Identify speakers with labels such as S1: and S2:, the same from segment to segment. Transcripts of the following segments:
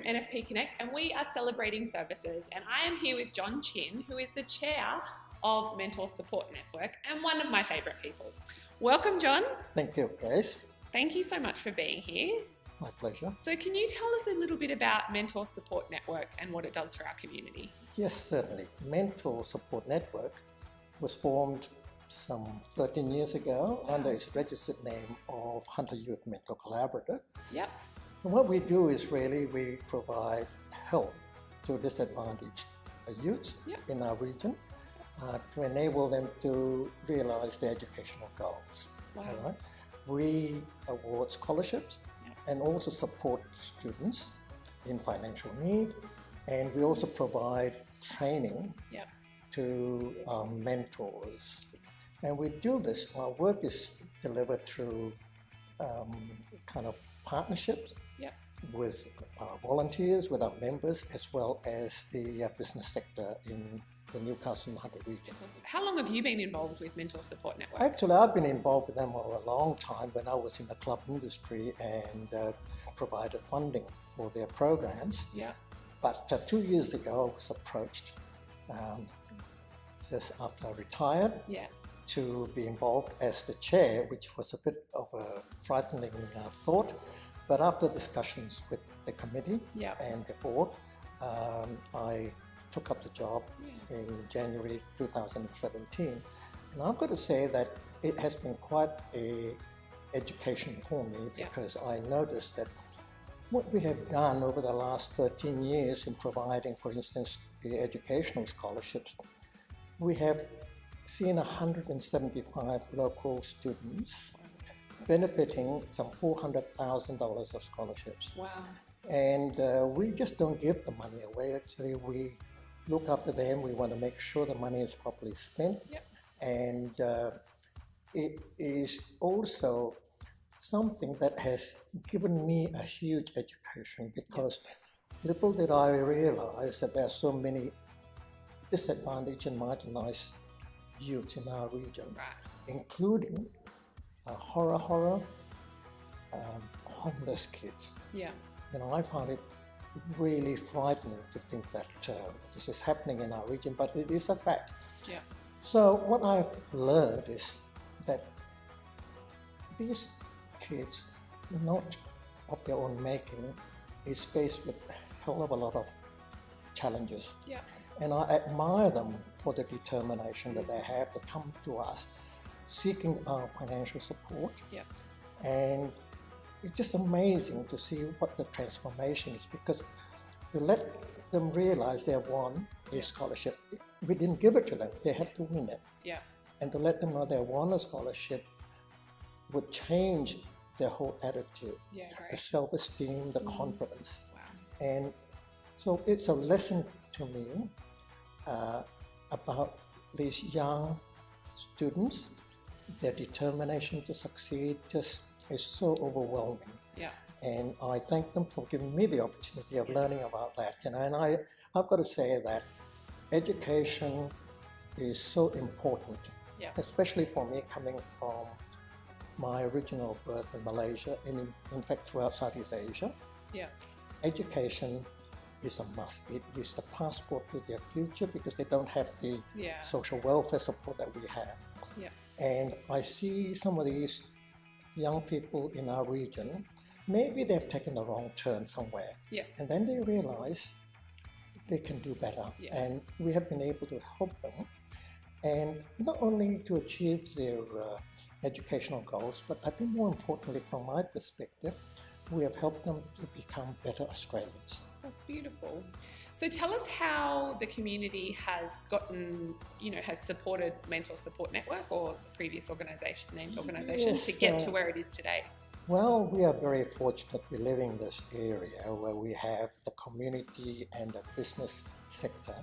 S1: NFP Connect, and we are celebrating services. And I am here with John Chin, who is the chair of Mentor Support Network and one of my favourite people. Welcome, John.
S2: Thank you, Grace.
S1: Thank you so much for being here.
S2: My pleasure.
S1: So can you tell us a little bit about Mentor Support Network and what it does for our community?
S2: Yes, certainly. Mentor Support Network was formed some 13 years ago under its registered name of Hunter Youth Mentor Collaborative.
S1: Yep.
S2: And what we do is really we provide help to disadvantaged youths in our region to enable them to realize their educational goals.
S1: Wow.
S2: All right? We award scholarships and also support students in financial need, and we also provide training to mentors. And we do this, our work is delivered through kind of partnerships with volunteers, with our members, as well as the business sector in the Newcastle and Hunter region.
S1: How long have you been involved with Mentor Support Network?
S2: Actually, I've been involved with them for a long time when I was in the club industry and provided funding for their programs.
S1: Yeah.
S2: But 2 years ago, I was approached just after I retired to be involved as the chair, which was a bit of a frightening thought. But after discussions with the committee and the board, I took up the job in January 2017. And I've got to say that it has been quite an education for me because I noticed that what we have done over the last 13 years in providing, for instance, the educational scholarships, we have seen 175 local students benefiting some $400,000 of scholarships.
S1: Wow.
S2: And we just don't give the money away. Actually, we look after them. We want to make sure the money is properly spent. And it is also something that has given me a huge education because little did I realize that there are so many disadvantaged and marginalized youths in our region, including homeless kids.
S1: Yeah.
S2: You know, I found it really frightening to think that this is happening in our region, but it is a fact.
S1: Yeah.
S2: So what I've learned is that these kids, not of their own making, is faced with a hell of a lot of challenges.
S1: Yeah.
S2: And I admire them for the determination that they have to come to us seeking our financial support.
S1: Yeah.
S2: And it's just amazing to see what the transformation is because to let them realize they have won a scholarship, we didn't give it to them, they had to win it.
S1: Yeah.
S2: And to let them know they won a scholarship would change their whole attitude, the self-esteem, the confidence.
S1: Wow.
S2: And so it's a lesson to me about these young students, their determination to succeed just is so overwhelming.
S1: Yeah.
S2: And I thank them for giving me the opportunity of learning about that. You know, and I've got to say that education is so important, especially for me coming from my original birth in Malaysia and in fact throughout Southeast Asia.
S1: Yeah.
S2: Education is a must. It is the passport to their future because they don't have the social welfare support that we have.
S1: Yeah.
S2: And I see some of these young people in our region, maybe they've taken the wrong turn somewhere.
S1: Yeah.
S2: And then they realize they can do better.
S1: Yeah.
S2: And we have been able to help them. And not only to achieve their educational goals, but I think more importantly from my perspective, we have helped them to become better Australians.
S1: That's beautiful. So tell us how the community has gotten, has supported Mentor Support Network or the previous named organisation to get to where it is today.
S2: Well, we are very fortunate we live in this area where we have the community and the business sector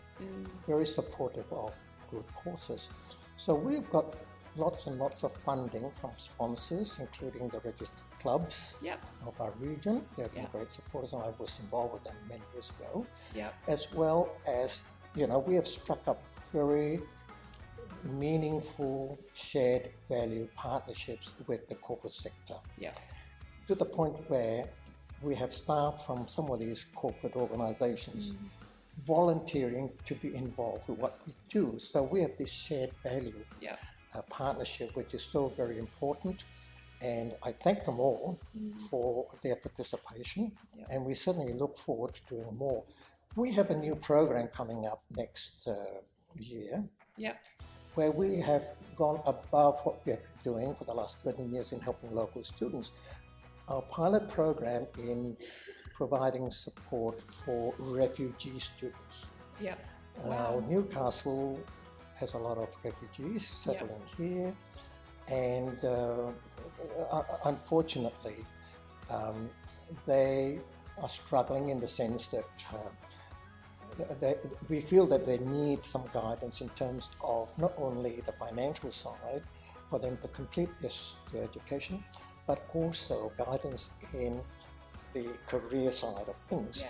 S2: very supportive of good causes. So we've got lots and lots of funding from sponsors, including the registered clubs of our region. They have been great supporters, and I was involved with them many years ago. As well as, we have struck up very meaningful shared value partnerships with the corporate sector. To the point where we have staff from some of these corporate organizations volunteering to be involved with what we do. So we have this shared value partnership, which is so very important. And I thank them all for their participation, and we certainly look forward to doing more. We have a new program coming up next year, where we have gone above what we have been doing for the last 13 years in helping local students. Our pilot program in providing support for refugee students. Now, Newcastle has a lot of refugees settling here, and unfortunately, they are struggling in the sense that we feel that they need some guidance in terms of not only the financial side for them to complete their education, but also guidance in the career side of things.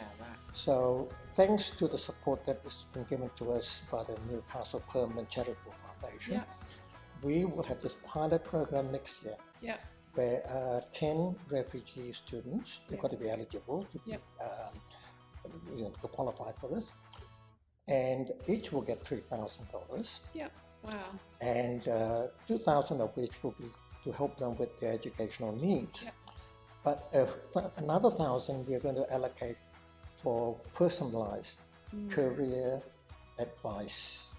S2: So thanks to the support that has been given to us by the Newcastle Permanent Charitable Foundation, we will have this pilot program next year where 10 refugee students, they've got to be eligible to, to qualify for this, and each will get $3,000. And 2,000 of which will be to help them with their educational needs. But another 1,000 we are going to allocate for personalized career advice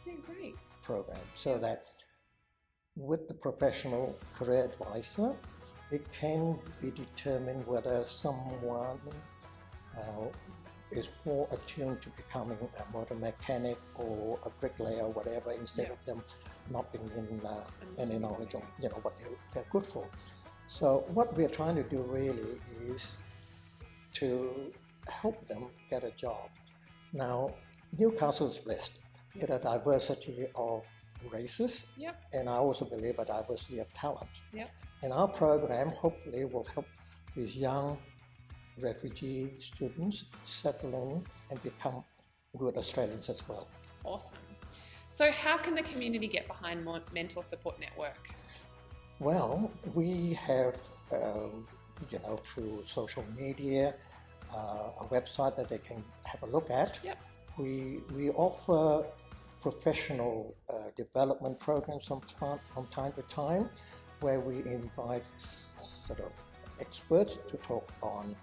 S2: program, so that with the professional career advisor, it can be determined whether someone is more attuned to becoming a motor mechanic or a bricklayer or whatever, instead of them not being in any knowledge of what they're good for. So what we're trying to do really is to help them get a job. Now, Newcastle is blessed with a diversity of races, and I also believe a diversity of talent. And our program hopefully will help these young refugee students settle in and become good Australians as well.
S1: Awesome. So how can the community get behind Mentor Support Network?
S2: Well, we have, through social media, a website that they can have a look at. We offer professional development programs from time to time, where we invite sort of experts to talk on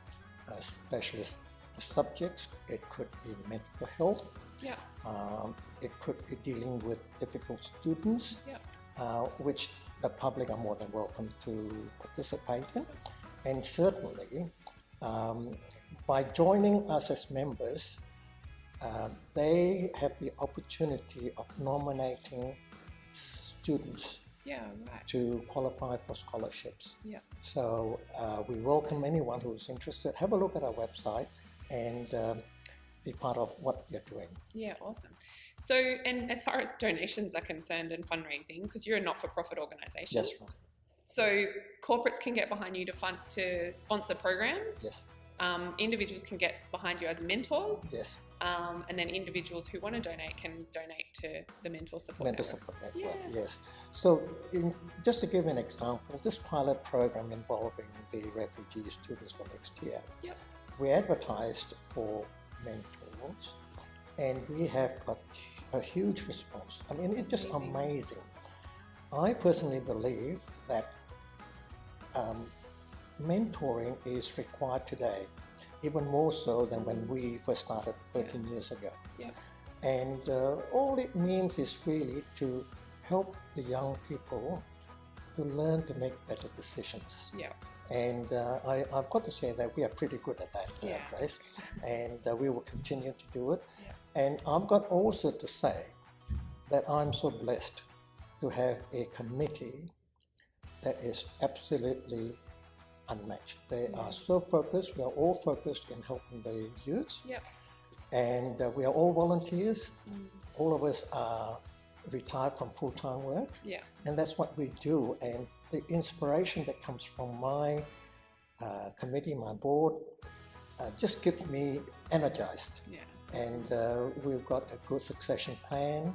S2: specialist subjects. It could be mental health. It could be dealing with difficult students, which the public are more than welcome to participate in. And certainly, by joining us as members, they have the opportunity of nominating students to qualify for scholarships. So we welcome anyone who is interested. Have a look at our website and be part of what you're doing.
S1: Awesome. So, and as far as donations are concerned and fundraising, because you're a not-for-profit organisation.
S2: That's right.
S1: So corporates can get behind you to sponsor programs. Individuals can get behind you as mentors. And then individuals who want to donate can donate to the Mentor Support Network.
S2: So just to give an example, this pilot program involving the refugee students for next year, we advertised for mentors, and we have got a huge response. I mean, it's just amazing. I personally believe that mentoring is required today, even more so than when we first started 13 years ago. And all it means is really to help the young people to learn to make better decisions. And I've got to say that we are pretty good at that, Grace, and we will continue to do it. And I've got also to say that I'm so blessed to have a committee that is absolutely unmatched. They are so focused. We are all focused in helping the youths. And we are all volunteers. All of us are retired from full-time work. And that's what we do. And the inspiration that comes from my committee, my board, just keeps me energized. And we've got a good succession plan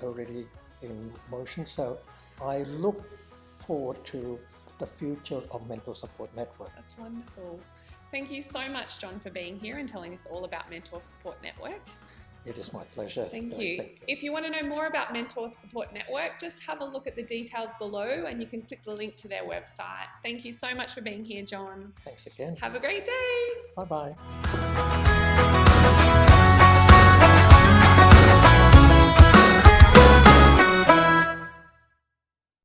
S2: already in motion. So I look forward to the future of Mentor Support Network.
S1: That's wonderful. Thank you so much, John, for being here and telling us all about Mentor Support Network.
S2: It is my pleasure.
S1: Thank you. If you want to know more about Mentor Support Network, just have a look at the details below and you can click the link to their website. Thank you so much for being here, John.
S2: Thanks again.
S1: Have a great day.
S2: Bye-bye.